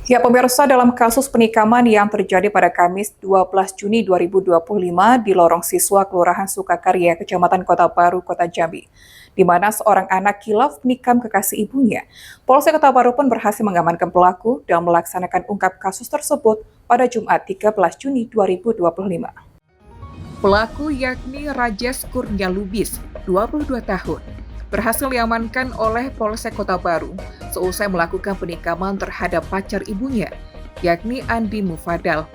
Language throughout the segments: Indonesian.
Ya, pemirsa, dalam kasus penikaman yang terjadi pada Kamis 12 Juni 2025 di lorong siswa Kelurahan Sukakarya, Kecamatan Kota Baru, Kota Jambi, di mana seorang anak kilaf menikam kekasih ibunya. Polsek Kota Baru pun berhasil mengamankan pelaku dan melaksanakan ungkap kasus tersebut pada Jumat 13 Juni 2025. Pelaku yakni Rajes Kurnia Lubis, 22 tahun, berhasil diamankan oleh Polsek Kota Baru seusai melakukan penikaman terhadap pacar ibunya, yakni Andi Mufadal.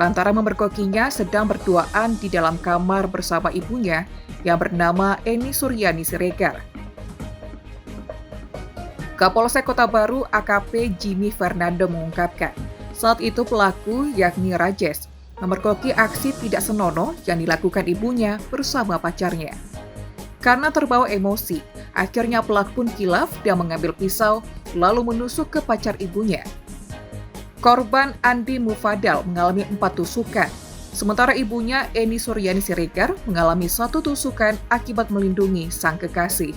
Lantaran memergokinya sedang berduaan di dalam kamar bersama ibunya yang bernama Eni Suryani Siregar. Kapolsek Kota Baru AKP Jimmy Fernando mengungkapkan, saat itu pelaku yakni Rajes memergoki aksi tidak senonoh yang dilakukan ibunya bersama pacarnya. Karena terbawa emosi, akhirnya pelaku pun kilaf dan mengambil pisau lalu menusuk ke pacar ibunya. Korban Andi Mufadal mengalami 4 tusukan, sementara ibunya Eni Suryani Siregar mengalami 1 tusukan akibat melindungi sang kekasih.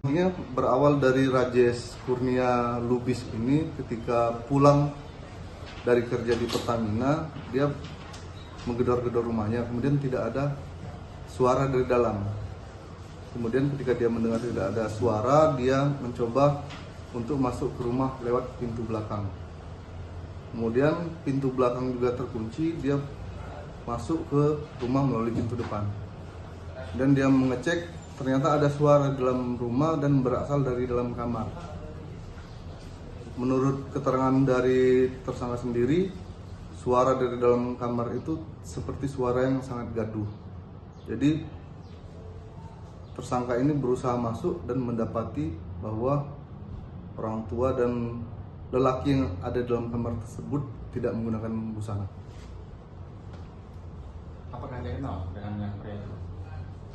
Ini berawal dari Rajes Kurnia Lubis ini ketika pulang dari kerja di Pertamina, dia menggedor-gedor rumahnya, kemudian tidak ada suara dari dalam. Kemudian ketika dia mendengar tidak ada suara, dia mencoba untuk masuk ke rumah lewat pintu belakang. Kemudian pintu belakang juga terkunci, dia masuk ke rumah melalui pintu depan. Dan dia mengecek, ternyata ada suara di dalam rumah dan berasal dari dalam kamar. Menurut keterangan dari tersangka sendiri, suara dari dalam kamar itu seperti suara yang sangat gaduh. Jadi tersangka ini berusaha masuk dan mendapati bahwa orang tua dan lelaki yang ada dalam kamar tersebut tidak menggunakan busana. Apakah dia kenal dengan yang pria itu?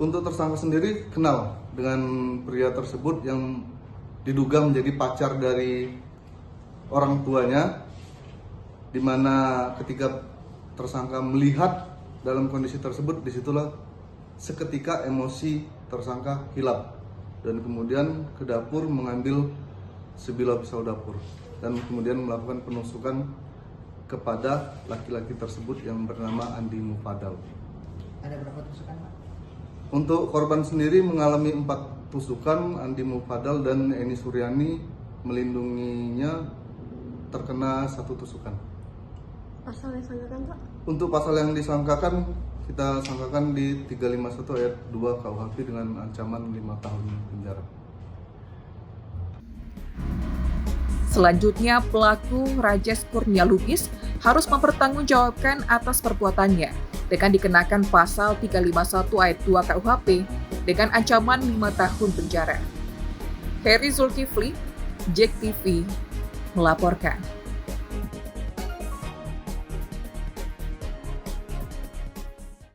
Untuk tersangka sendiri kenal dengan pria tersebut yang diduga menjadi pacar dari orang tuanya, di mana ketika tersangka melihat dalam kondisi tersebut, disitulah seketika emosi tersangka hilap dan kemudian ke dapur mengambil sebilah pisau dapur dan kemudian melakukan penusukan kepada laki-laki tersebut yang bernama Andi Mufadal. Ada berapa tusukan, Pak? Untuk korban sendiri mengalami 4 tusukan, Andi Mufadal dan Eni Suryani melindunginya terkena 1 tusukan. Pasal yang disangkakan, Pak? Untuk pasal yang disangkakan, kita sangkakan di 351 ayat 2 KUHP dengan ancaman 5 tahun penjara. Selanjutnya, pelaku Rajes Kurnia Lubis harus mempertanggungjawabkan atas perbuatannya dengan dikenakan pasal 351 ayat 2 KUHP dengan ancaman 5 tahun penjara. Heri Zulkifli, JEK TV, melaporkan.